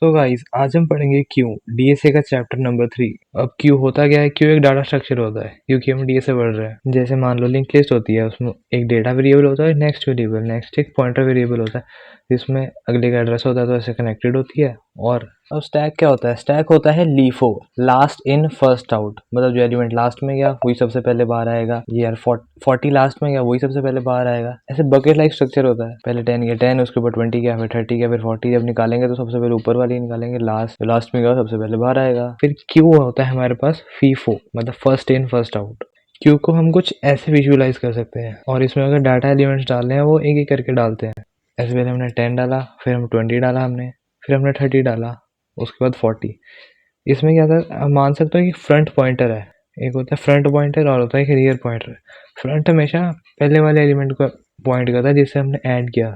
तो गाइस आज हम पढ़ेंगे क्यू डीएसए का चैप्टर नंबर 3। अब क्यू होता क्या है? क्यू एक डाटा स्ट्रक्चर होता है क्योंकि हम डीएसए पढ़ रहे हैं। जैसे मान लो लिंक लिस्ट होती है, उसमें एक डेटा वेरिएबल होता है, नेक्स्ट वेरिएबल, नेक्स्ट एक पॉइंटर वेरिएबल होता है जिसमें अगले का एड्रेस होता है, तो ऐसे कनेक्टेड होती है। और अब स्टैक क्या होता है? स्टैक होता है LIFO, last in first out, मतलब जो एलिमेंट लास्ट में गया वही सबसे पहले बाहर आएगा। ये यार 40 लास्ट में गया वही सबसे पहले बाहर आएगा। ऐसे बकेट लाइक स्ट्रक्चर होता है, पहले 10 गया 10, उसके ऊपर 20 गया, फिर 30 गया, फिर 40। जब निकालेंगे तो सबसे पहले ऊपर वाली निकालेंगे, लास्ट में गया सबसे पहले बाहर आएगा। फिर क्यू होता है हमारे पास फीफो, मतलब first in first out. Q को हम कुछ ऐसे विजुअलाइज कर सकते हैं, और इसमें अगर डाटा एलिमेंट्स डालने हैं वो एक एक करके डालते हैं। ऐसे पहले हमने 10 डाला, फिर हम 20 डाला, फिर हमने 30 डाला, उसके बाद 40। इसमें क्या था, आप मान सकते हो कि फ्रंट पॉइंटर है, एक होता है फ्रंट पॉइंटर और होता है कि रियर पॉइंटर। फ्रंट हमेशा पहले वाले एलिमेंट को पॉइंट करता है जिससे हमने ऐड किया,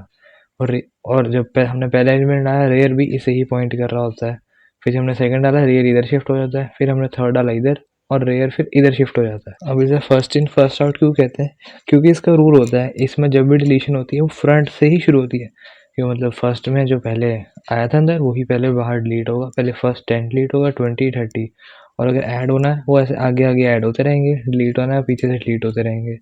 और जब हमने पहला एलिमेंट डाला रियर भी इसे ही पॉइंट कर रहा होता है। फिर जब हमने सेकंड डाला रियर इधर शिफ्ट हो जाता है, फिर हमने थर्ड डाला इधर, और रेयर फिर इधर शिफ्ट हो जाता है। अब इसे फर्स्ट इन फर्स्ट आउट क्यों कहते हैं? क्योंकि इसका रूल होता है, इसमें जब भी डिलीशन होती है वो फ्रंट से ही शुरू होती है। कि मतलब फर्स्ट में जो पहले आया था अंदर वही पहले बाहर डिलीट होगा, पहले फर्स्ट 10 डिलीट होगा, 20 30, और अगर ऐड होना है वो ऐसे आगे आगे ऐड होते रहेंगे, डिलीट होना है पीछे से डिलीट होते रहेंगे।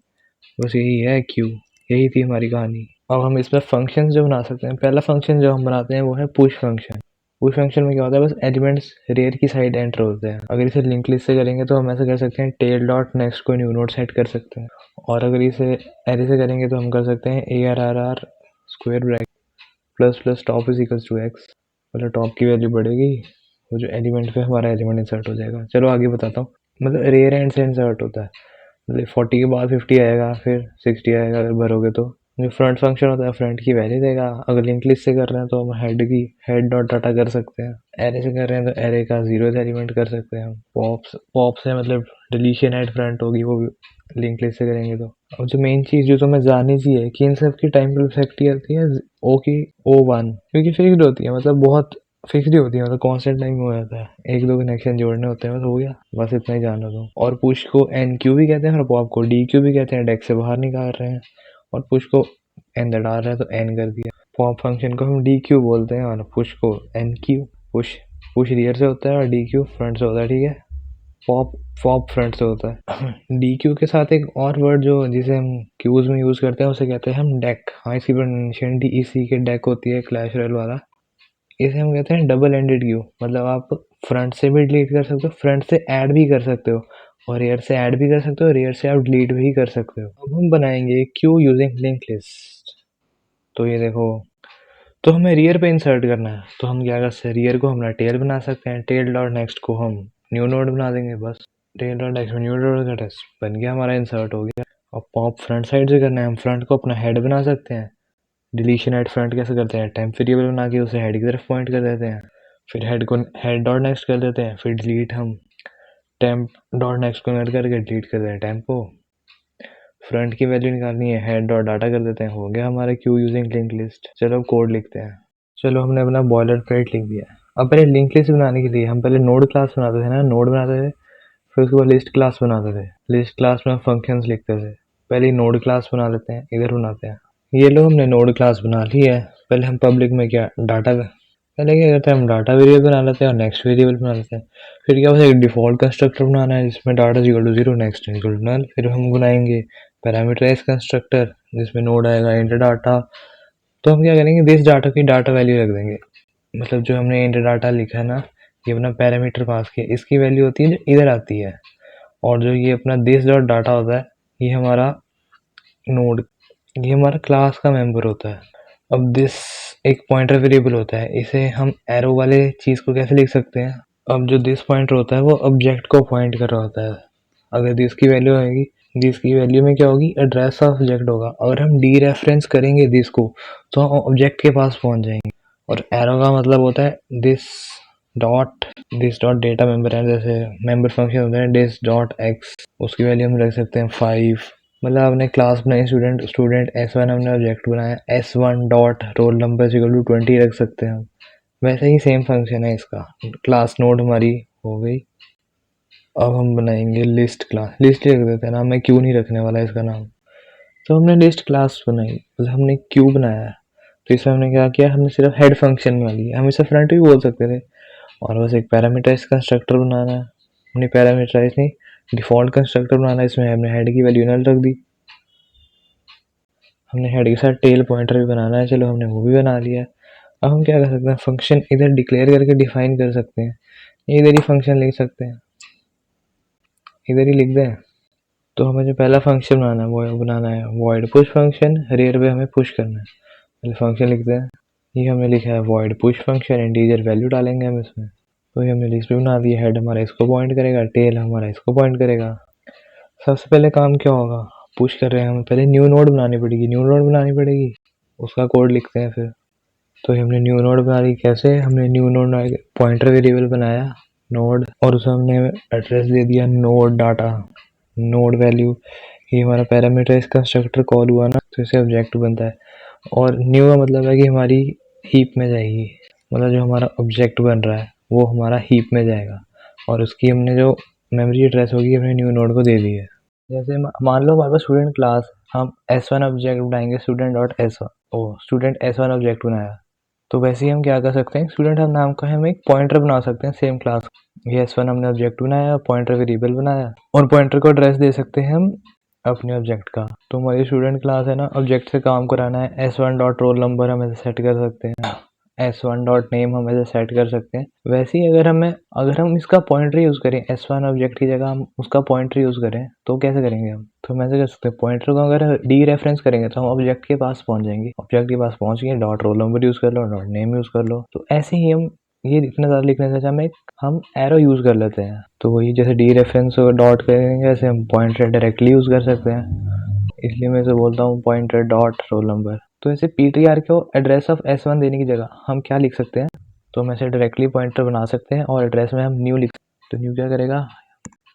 बस यही है क्यू, यही थी हमारी कहानी। अब हम इसमें फंक्शन जो बना सकते हैं, पहला फंक्शन जो हम बनाते हैं वो है पुश फंक्शन। पुश फंक्शन में क्या होता है, बस एलिमेंट्स रेयर की साइड एंटर होते हैं। अगर इसे लिंक लिस्ट से करेंगे तो हम ऐसे कर सकते हैं टेल डॉट नेक्स्ट को न्यू नोड सेट कर सकते हैं, और अगर इसे एरे से करेंगे तो हम कर सकते हैं A R R R square bracket plus plus top is equals to X. मतलब टॉप की वैल्यू बढ़ेगी, वो जो एलिमेंट पे हमारा एलिमेंट इंसर्ट हो जाएगा। चलो आगे बताता हूँ। मतलब रेयर एंड से इंसर्ट होता है, मतलब 40 के बाद 50 आएगा, फिर 60 आएगा अगर भरोगे तो। जो फ्रंट फंक्शन होता है फ्रंट की वैल्यू देगा। अगर लिंक लिस्ट से कर रहे हैं तो हम हेड डॉट डाटा कर सकते हैं। एरे से कर रहे हैं तो एरे का 0th एलिमेंट कर सकते हैं हम। पॉप से मतलब डिलीशन एट फ्रंट होगी, वो लिंक लिस्ट से करेंगे तो। और जो मेन चीज़ जो तुम्हें जाननी चाहिए कि इन सब की टाइम परफेक्टी आती है ओ की O1, क्योंकि फिक्स्ड होती है, मतलब बहुत फिक्स्ड होती है, मतलब कांस्टेंट टाइम में हो जाता है। एक दो कनेक्शन जोड़ने होते हैं, बस हो गया। बस इतना ही जानो तुम। और पुश को एन क्यू भी कहते हैं और पॉप को डी क्यू भी कहते हैं, डेक से बाहर निकाल रहे हैं। और पुश को एन डाल रहे हैं तो एन कर दिया। पॉप फंक्शन को हम डी क्यू बोलते हैं और पुश को enqueue. Push push rear से होता है और डी क्यू फ्रंट से होता है, ठीक है। पॉप पॉप फ्रंट से होता है। डी क्यू के साथ एक और वर्ड जो जिसे हम क्यूज में यूज करते हैं उसे कहते हैं हम डेक। हाँ, इसी प्रोनाउंसिएशन डी ई सी के डेक होती है, क्लैश रॉयल वाला। इसे हम कहते हैं डबल एंडेड क्यू, मतलब आप फ्रंट से भी डिलीट कर सकते हो, फ्रंट से ऐड भी कर सकते हो, और रेयर से ऐड भी कर सकते हो, रेयर से आप डिलीट भी कर सकते हो। अब हम बनाएंगे क्यू यूजिंग लिंक लिस्ट। तो ये देखो, तो हमें रियर पे इंसर्ट करना है, तो हम क्या कर सकते हैं, रियर को हम टेल बना सकते हैं, टेल डॉट नेक्स्ट को हम न्यू नोड बना देंगे, बस tail dot next new node का टेस्ट बन गया, हमारा इंसर्ट हो गया। अब पॉप फ्रंट साइड से करना है, हम फ्रंट को अपना हेड बना सकते हैं। डिलीशन एट फ्रंट कैसे करते हैं, टेम्प वेरिएबल बना के उसे हेड की तरफ पॉइंट कर देते हैं, फिर हेड को हेड डॉट नेक्स्ट कर देते हैं, फिर डिलीट हम टेम्प डॉट नेक्स्ट को कन्वर्ट करके डिलीट कर देते हैं टेम्प को। फ्रंट की वैल्यू निकालनी है, हेड डॉट डाटा कर देते हैं, हो गया हमारा क्यू यूजिंग लिंक लिस्ट। चलो अब कोड लिखते हैं। चलो हमने अपना बॉयलर प्लेट लिख दिया। अब पहले लिंक लिस्ट बनाने के लिए हम पहले नोड क्लास बनाते थे ना, नोड बनाते थे, फिर उसके बाद लिस्ट क्लास बनाते थे। लिस्ट क्लास में फंक्शंस लिखते थे। पहले नोड क्लास बना लेते हैं, इधर बनाते हैं। ये लो हमने नोड क्लास बना ली है। पहले हम पब्लिक में क्या डाटा, पहले क्या करते हैं हम डाटा वेरिएबल बना लेते हैं और नेक्स्ट वेरिएबल बना लेते हैं। फिर क्या होता है, एक डिफॉल्ट कंस्ट्रक्टर बनाना है जिसमें data equal to 0, next equal to null. फिर हम बनाएंगे पैरामीटराइज कंस्ट्रक्टर जिसमें नोड आएगा इंटर डाटा। तो हम क्या करेंगे, दिस डाटा की डाटा वैल्यू रख देंगे, मतलब जो हमने इंटर डाटा लिखा है ना, ये अपना पैरामीटर पास किया, इसकी वैल्यू होती है जो इधर आती है। और जो ये अपना दिस डॉट डाटा होता है, ये हमारा नोड, ये हमारा क्लास का मेंबर होता है। अब दिस एक पॉइंटर वेरिएबल होता है, इसे हम एरो वाले चीज़ को कैसे लिख सकते हैं। अब जो दिस पॉइंटर होता है वो ऑब्जेक्ट को पॉइंट कर रहा होता है। अगर दिस की वैल्यू आएगी, दिस की वैल्यू में क्या होगी, एड्रेस ऑफ ऑब्जेक्ट होगा। अगर हम डी रेफरेंस करेंगे दिस को तो हम ऑब्जेक्ट के पास पहुंच जाएंगे। और एरो का मतलब होता है दिस डॉट डेटा मेंबर है, जैसे मेंबर फंक्शन होता है दिस डॉट एक्स, उसकी वैल्यू हम रख सकते हैं 5। मतलब आपने क्लास बनाई स्टूडेंट S1, हमने ऑब्जेक्ट बनाया S1 dot roll number equal to 20 रख सकते हैं हम। वैसे ही सेम फंक्शन है इसका। क्लास नोड हमारी हो गई। अब हम बनाएंगे लिस्ट क्लास, लिस्ट लिख देते हैं, नाम मैं क्यू नहीं रखने वाला इसका नाम। तो हमने लिस्ट क्लास बनाई, मतलब हमने क्यू बनाया है। तो इसमें हमने क्या किया, हमने सिर्फ हेड फंक्शन बना लिया, हम इसे फ्रंट भी बोल सकते थे। और बस एक पैरामीटराइज कंस्ट्रक्टर बनाना है, हमने पैरामीटराइज नहीं डिफ़ॉल्ट कंस्ट्रक्टर बनाना है, इसमें हमने हेड की वैल्यू नल रख दी। हमने हेड के साथ टेल पॉइंटर भी बनाना है, चलो हमने वो भी बना लिया। अब हम क्या कर सकते हैं, फंक्शन इधर डिक्लेयर करके डिफाइन कर सकते हैं, इधर ही फंक्शन लिख सकते हैं, इधर ही लिख दें। तो हमें जो पहला फंक्शन बनाना है वो बनाना है वॉइड पुश फंक्शन, रेयर पे हमें पुश करना है। पहले फंक्शन लिखते हैं, ये हमने लिखा है void push function, integer value डालेंगे हम इसमें। तो ये हमने लिस्ट भी बना दी, हेड हमारा इसको पॉइंट करेगा, टेल हमारा इसको पॉइंट करेगा। सबसे पहले काम क्या होगा, पुश कर रहे हैं हमें पहले न्यू नोड बनानी पड़ेगी, न्यू नोड बनानी पड़ेगी, उसका कोड लिखते हैं फिर। तो हमने न्यू नोड बना ली, कैसे, हमने न्यू नोड पॉइंटर वेरिएबल बनाया नोड, और उसे हमने एड्रेस दे दिया नोड डाटा, नोड वैल्यू। ये हमारा पैरामीटराइज कंस्ट्रक्टर कॉल हुआ ना, तो इसे ऑब्जेक्ट बनता है। और न्यू का मतलब है कि हमारी हीप में जाएगी, मतलब जो हमारा ऑब्जेक्ट बन रहा है वो हमारा हीप में जाएगा, और उसकी हमने जो मेमोरी एड्रेस होगी अपने न्यू नोड को दे दी है। जैसे मान लो हमारे पास स्टूडेंट क्लास, हम S1 ऑब्जेक्ट बनाएंगे, स्टूडेंट डॉट S1, ओ स्टूडेंट S1 ऑब्जेक्ट बनाया। तो वैसे ही हम क्या कर सकते हैं, स्टूडेंट हम नाम का हम एक पॉइंटर बना सकते हैं सेम क्लास। ये S1 हमने ऑब्जेक्ट बनाया, पॉइंटर वेरिएबल बनाया, और पॉइंटर को एड्रेस दे सकते हैं हम अपने ऑब्जेक्ट का। तो हमारी स्टूडेंट क्लास है ना, ऑब्जेक्ट से काम कराना है, S1 डॉट रोल नंबर हम ऐसे सेट कर सकते हैं, S1 डॉट नेम हम ऐसे सेट कर सकते हैं। वैसे ही अगर हम इसका पॉइंटर यूज़ करें, S1 ऑब्जेक्ट की जगह हम उसका पॉइंटर यूज़ करें, तो कैसे करेंगे हम, तो हम ऐसे कर सकते हैं, पॉइंटर को अगर डी रेफरेंस करेंगे तो हम ऑब्जेक्ट के पास पहुंच जाएंगे, ऑब्जेक्ट के पास पहुंच गए, डॉट रोल नंबर यूज़ कर लो, डॉट नेम यूज़ कर लो। तो ऐसे ही हम ये इतना ज़्यादा लिखने से अच्छा हम एरो यूज़ कर लेते हैं। तो वही जैसे डी रेफरेंस डॉट करेंगे, ऐसे हम पॉइंटर डायरेक्टली यूज़ कर सकते हैं, इसलिए मैं इसे बोलता हूँ पॉइंटर डॉट रोल नंबर। तो ऐसे ptr को एड्रेस ऑफ S1 देने की जगह हम क्या लिख सकते हैं, तो हम ऐसे डायरेक्टली पॉइंटर बना सकते हैं, और एड्रेस में हम न्यू लिख सकते हैं। तो न्यू क्या करेगा,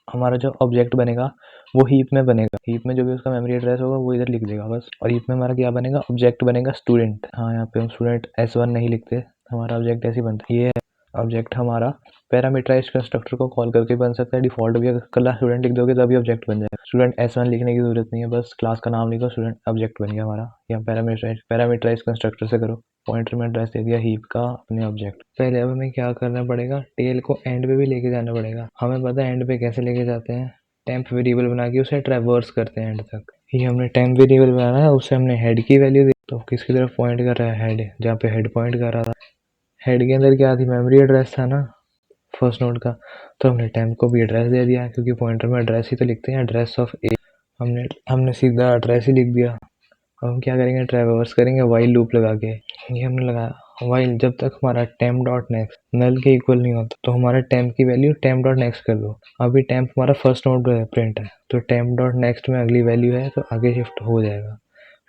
हमारा जो ऑब्जेक्ट बनेगा वो हीप में बनेगा, हीप में जो भी उसका मेमोरी एड्रेस होगा वो इधर लिख देगा बस। और हीप में हमारा क्या बनेगा, ऑब्जेक्ट बनेगा स्टूडेंट। हाँ, यहाँ पे हम स्टूडेंट S1 नहीं लिखते, हमारा ऑब्जेक्ट ऐसे ही बनता है। ये ऑब्जेक्ट हमारा पैरामीटराइज्ड कंस्ट्रक्टर को कॉल करके बन सकता है, डिफॉल्ट भी अगर क्लास स्टूडेंट लिख दोगे तभी ऑब्जेक्ट बन जाएगा। स्टूडेंट S1 लिखने की जरूरत नहीं है, बस क्लास का नाम लिखो, स्टूडेंट ऑब्जेक्ट बन गया हमारा। या पैरामीटराइज कंस्ट्रक्टर से करो, पॉइंटर में एड्रेस दे दिया हीप का अपने ऑब्जेक्ट। पहले अब हमें क्या करना पड़ेगा, टेल को एंड पे भी लेके जाना पड़ेगा। हमें पता है एंड पे कैसे लेके जाते हैं, टेम्प वेरिएबल बना के उसे ट्रैवर्स करते हैं एंड तक। ये हमने टेम्प वेरिएबल बनाना है, उससे हमने हेड की वैल्यू दी, तो किसकी तरफ पॉइंट कर रहा है, हेड, जहाँ पे हेड पॉइंट कर रहा था। हेड के अंदर क्या थी, मेमोरी एड्रेस था ना फर्स्ट नोड का, तो हमने टेम्प को भी एड्रेस दे दिया, क्योंकि पॉइंटर में एड्रेस ही तो लिखते हैं, एड्रेस ऑफ ए। हमने सीधा एड्रेस ही लिख दिया। अब हम क्या करेंगे, ट्रैवर्स करेंगे वाइल लूप लगा के। ये हमने लगाया वाइल, जब तक हमारा टेम्प डॉट नेक्स्ट नल के इक्वल नहीं होता, तो हमारा टेम्प की वैल्यू टेम्प डॉट नेक्स्ट कर दो। अभी टेम्प हमारा फर्स्ट नोड प्रिंट है, तो टेम्प डॉट नेक्स्ट में अगली वैल्यू है तो आगे शिफ्ट हो जाएगा।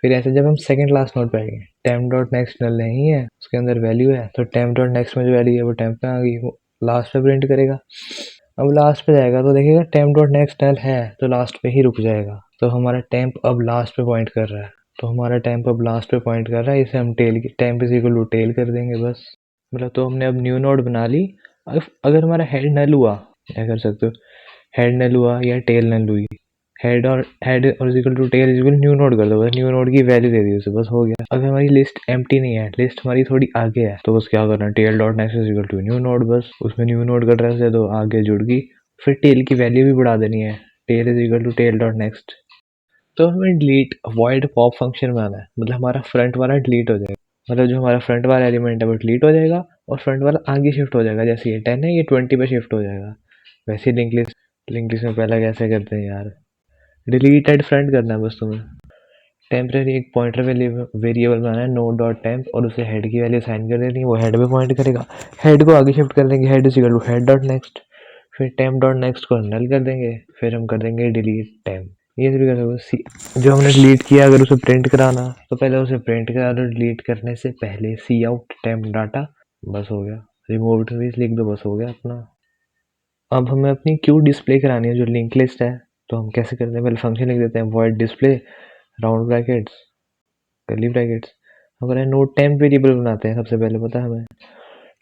फिर ऐसे जब हम सेकंड क्लास नोड पे आएंगे, टेम्प डॉट नेक्स्ट नल नहीं है, उसके अंदर वैल्यू है, तो टेम्प डॉट नेक्स्ट में जो वैल्यू है वो टेम्प में आ गई, वो लास्ट पे प्रिंट करेगा। अब लास्ट पे जाएगा तो देखिएगा टेम्प डॉट नेक्स्ट नल है, तो लास्ट पे ही रुक जाएगा। तो हमारा टेम्प अब लास्ट पे पॉइंट कर रहा है, तो हमारा टेम्प अब लास्ट पे पॉइंट कर रहा है, इसे हम टेल की temp is equal to tail कर देंगे बस। मतलब तो हमने अब न्यू नोड बना ली। अगर हमारा हेड नल हुआ, क्या कर सकते हो, हेड नल हुआ या टेल नल हुई, हेड और equal to tail is equal new node कर दो, बस न्यू नोड की वैल्यू दे दी उसे, बस हो गया। अगर हमारी लिस्ट एम्प्टी नहीं है, लिस्ट हमारी थोड़ी आगे है, तो बस क्या करना, tail dot next is equal to new node, बस उसमें न्यू नोड का एड्रेस दे दो, आगे जुड़ गई। फिर टेल की वैल्यू भी बढ़ा देनी है, tail is equal to tail dot next. तो हमें डिलीट वॉइड पॉप फंक्शन बनाना है, मतलब हमारा फ्रंट वाला डिलीट हो जाएगा, मतलब जो हमारा फ्रंट वाला एलिमेंट है वो डिलीट हो जाएगा, और फ्रंट वाला आगे शिफ्ट हो जाएगा, जैसे ये 10 है ये 20 पे शिफ्ट हो जाएगा। वैसे लिंक लिस्ट में पहला कैसे करते हैं यार, डिलीटेड फ्रंट करना है बस तुम्हें। टेम्परेरी एक पॉइंटर वेरिएबल बनाना है नोड डॉट टेम्प, और उसे हेड की वैल्यू साइन कर देनी है, वो हेड पे पॉइंट करेगा, हेड को आगे शिफ्ट कर देंगे, head is equal to head dot next. फिर टेम्प डॉट नेक्स्ट को नल कर देंगे, फिर हम कर देंगे डिलीट टेम्प। ये भी कर सकते, जो हमने डिलीट किया अगर उसे प्रिंट कराना तो पहले उसे प्रिंट करा दो, डिलीट करने से पहले सी आउट टेम्प डाटा, बस हो गया। रिमूव लिख दो, बस हो गया अपना। अब हमें अपनी क्यू डिस्प्ले करानी है, जो लिंक लिस्ट है, तो हम कैसे करते हैं, पहले फंक्शन लिख देते हैं void display round brackets curly brackets. हमारे नोड टेम्प वेरिएबल बनाते हैं, सबसे पहले पता है हमें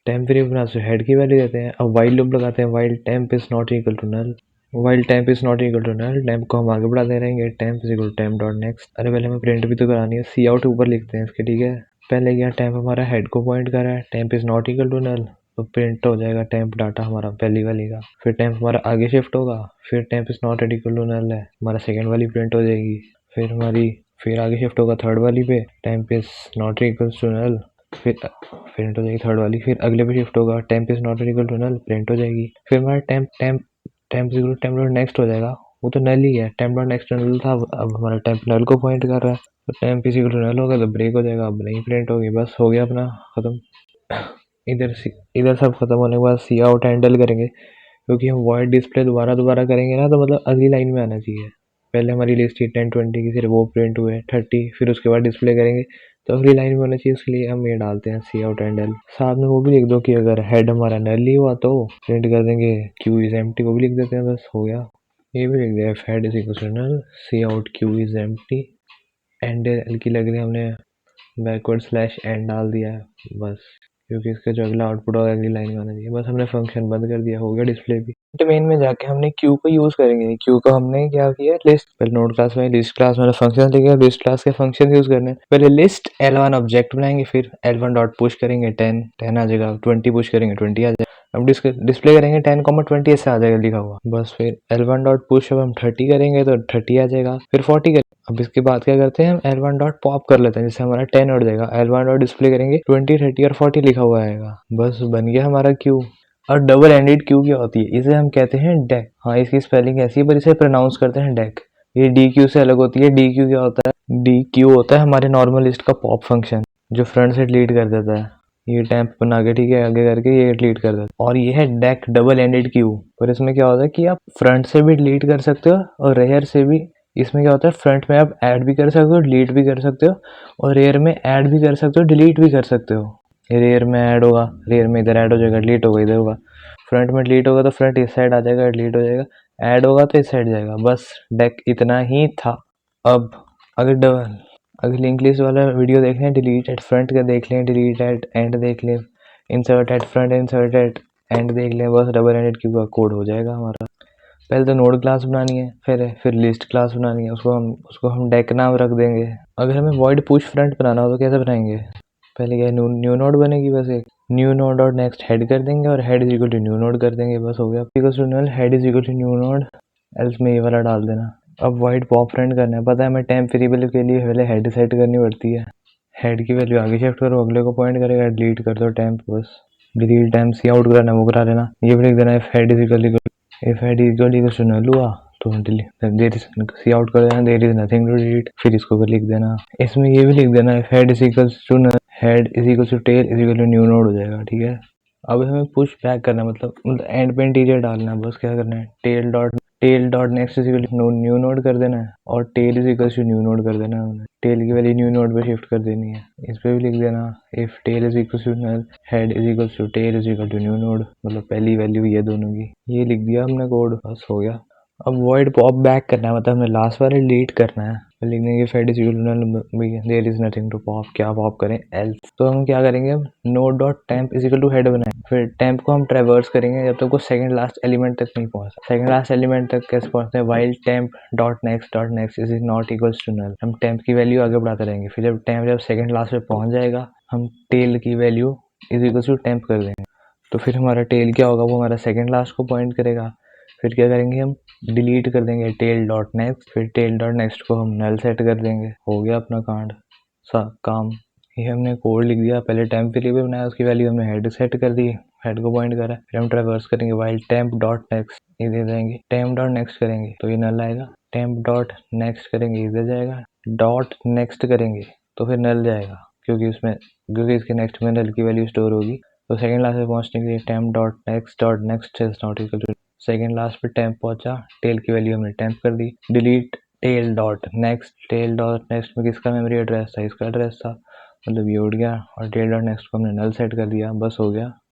टेम्प वेरिएबल बनाते हैं, हेड की वैल्यू देते हैं। अब वाइल लूप लगाते हैं, while temp is not equal to null, while temp is not equal to null, temp को हम आगे बढ़ाते रहेंगे, temp is equal to temp dot next. अरे पहले हमें प्रिंट भी तो करानी है, सी आउट ऊपर लिखते हैं इसके, ठीक है। पहले क्या टेम्प हमारा हेड को पॉइंट कर रहा है, temp is not equal to null, तो प्रिंट हो जाएगा टेम्प डाटा हमारा पहली वाली का। फिर टेम्प हमारा आगे शिफ्ट होगा, फिर temp is not equal to null है, हमारा सेकेंड वाली प्रिंट हो जाएगी। फिर आगे शिफ्ट होगा थर्ड वाली पे, temp is not equal to null, फिर प्रिंट हो जाएगी थर्ड वाली। फिर अगले पे शिफ्ट होगा, temp is not equal to null, print हो जाएगी। फिर हमारा temp temp temp temp dot next हो जाएगा, वो तो नल ही है, टेम्प डॉट नेक्स्ट नल था, अब हमारा टेम्प नल को पॉइंट कर रहा है, तो temp is equal to null होगा तो ब्रेक हो जाएगा, अब नहीं प्रिंट होगी, बस हो गया अपना खत्म। इधर सब खत्म होने के बाद सी आउट हैंडल करेंगे, क्योंकि हम वॉइड डिस्प्ले दोबारा दोबारा करेंगे ना, तो मतलब अगली लाइन में आना चाहिए। पहले हमारी लिस्ट थी 10-20 की, सिर्फ वो प्रिंट हुए 30, फिर उसके बाद डिस्प्ले करेंगे तो अगली लाइन में होना चाहिए, इसके लिए हम ये डालते हैं सी आउट हैंडल। साथ में वो भी लिख दो कि अगर हेड हमारा नल ही हुआ तो प्रिंट कर देंगे क्यू इज एम्प्टी, वो भी लिख देते हैं, बस हो गया। ये भी लिख दिया if head is equal to null, C out queue is empty, end की लग रही हमने बैकवर्ड स्लैश एंड डाल दिया है, बस, क्योंकि इसका जो अगला आउटपुट होगा अगली लाइन में आना चाहिए। बस हमने फंक्शन बंद कर दिया, हो गया डिस्प्ले भी। डोमेन में जाके हमने क्यू को यूज करेंगे, क्यू को हमने क्या किया, लिस्ट, पहले नोड क्लास में लिस्ट क्लास में फंक्शन लिखे, लिस्ट क्लास के फंक्शन यूज करने, पहले लिस्ट L1 ऑब्जेक्ट बनाएंगे, फिर L1 डॉट पुश करेंगे 10 आ जाएगा, 20 पुश करेंगे 20 आ जाएगा। अब डिस्प्ले करेंगे 10,20 ऐसे आ जाएगा लिखा हुआ, बस। फिर L1 डॉट पुश अब हम 30 करेंगे तो 30 आ जाएगा, फिर 40 करेंगे। अब इसके बाद क्या करते हैं, हम L1 डॉट पॉप कर लेते हैं, जिससे हमारा 10 उड़ जाएगा, L1 डॉट डिस्प्ले करेंगे 20, 30 और 40 लिखा हुआ आएगा, बस बन गया हमारा क्यू। और डबल एंडेड क्यू क्या होती है, इसे हम कहते हैं डेक। हाँ, इसकी स्पेलिंग ऐसी है पर इसे प्रोनाउंस करते हैं डेक। ये डी क्यू से अलग होती है। डी क्यू क्या होता है, डी क्यू होता है हमारे नॉर्मल लिस्ट का पॉप फंक्शन, जो फ्रंट से डिलीट कर देता है, ये टैंप बना के, ठीक है, आगे करके ये डिलीट कर देता है। और ये है डेक डबल एंडेड क्यू, पर इसमें क्या होता है कि आप फ्रंट से भी डिलीट कर सकते हो और रेयर से भी। इसमें क्या होता है, फ्रंट में आप ऐड भी कर सकते हो, डिलीट भी कर सकते हो, और रेयर में ऐड भी कर सकते हो, डिलीट भी कर सकते हो। रेयर में ऐड होगा, रेयर में इधर ऐड हो जाएगा, डिलीट होगा इधर होगा। फ्रंट में डिलीट होगा तो फ्रंट इस साइड आ जाएगा, डिलीट हो जाएगा। ऐड होगा तो इस साइड जाएगा, बस डेक इतना ही था। अब अगर लिंक लिस्ट वाला वीडियो देख लें, डिलीट एट फ्रंट का देख लें, डिलीट एट एंड देख लें, insert at front, insert at end देख लें, बस डबल एंडेड क्यू का कोड हो जाएगा हमारा। पहले तो नोड क्लास बनानी है, फिर लिस्ट क्लास बनानी है, उसको हम डेक नाम रख देंगे। अगर हमें वॉइड पुश फ्रंट बनाना हो तो कैसे बनाएंगे, पहले क्या न्यू नोड बनेगी, बस एक न्यू नोड और नेक्स्ट हेड कर देंगे, और head is equal to new node कर देंगे, बस हो गया। Equal to null head is equal to new node, else में ये वाला डाल देना। अब वाइड पॉप फ्रंट करना है, पता है हमें टेम्प वेरिएबल के लिए पहले हेड सेट करनी पड़ती है। हेड की वैल्यू आगे शिफ्ट करो, अगले को पॉइंट करेगा, डिलीट कर दो टेम्प, बस डिलीट टेम्प, सी आउट कराना वो करा लेना। ये भी लिख देना if head is equal to null हुआ तो देर सी आउट कर देना, there is nothing to delete, फिर इसको भी लिख देना। इसमें ये भी लिख देना if head is equal to head is equal to tail is equal to new node हो जाएगा, ठीक है। अब हमें पुश बैक करना है, मतलब एंड पे इंटीजर डालना है, बस क्या करना है, tail dot next is equal to new node कर देना है, और tail is equal to new node कर देना है, टेल की वैल्यू न्यू नोड पे शिफ्ट कर देनी है। इस पे भी लिख देना if tail is equal to null head is equal to tail is equal to new node, मतलब पहली वैल्यू ये दोनों की। ये लिख दिया हमने कोड, बस हो गया। अब वॉइड पॉप बैक करना है, मतलब हमें लास्ट वाले डिलीट करना है, लिखने के head is equal to null, there is nothing to pop, क्या पॉप करें एल्स। तो हम क्या करेंगे, अब node dot temp is equal to head बनाएंगे, फिर टेम्प को हम ट्रेवर्स करेंगे जब तक वो सेकंड लास्ट एलिमेंट तक नहीं पहुंचता। सेकंड लास्ट एलिमेंट तक कैसे पहुंचते हैं, while temp dot next is not equals to null, हम टेम्प की वैल्यू आगे बढ़ाते रहेंगे, फिर जब टेम्प सेकंड लास्ट पे पहुंच जाएगा, हम टेल की value is equal to temp कर देंगे। तो फिर हमारा टेल क्या होगा, वो हमारा सेकंड लास्ट को पॉइंट करेगा। फिर क्या करेंगे, हम डिलीट कर देंगे टेल डॉट नेक्स्ट, फिर टेल डॉट नेक्स्ट को हम नल सेट कर देंगे, हो गया अपना कांड सा काम। ये हमने कोड लिख दिया, पहले टेम्प वेरिएबल बनाया, उसकी वैल्यू हमने हेड सेट कर दी, हेड को पॉइंट करा, फिर हम ट्रेवर्स करेंगे वाइल टेम्प डॉट नेक्स्ट, ये दे देंगे, टेम्प डॉट नेक्स्ट करेंगे तो ये नल आएगा, टेम्प डॉट नेक्स्ट करेंगे इधर जाएगा, डॉट नेक्स्ट करेंगे तो फिर नल जाएगा, क्योंकि इसके नेक्स्ट में नल की वैल्यू स्टोर होगी। तो सेकंड लास्ट पे पहुंचने के लिए temp dot next is not equal to, second last पे टेम्प पहुंचा, टेल की वैल्यू हमने टेम्प कर दी, डिलीट टेल डॉट नेक्स्ट में किसका मेमोरी एड्रेस था, इसका एड्रेस था, मतलब ये उड़ गया, और टेल डॉट नेक्स्ट को हमने नल सेट कर दिया, बस हो गया।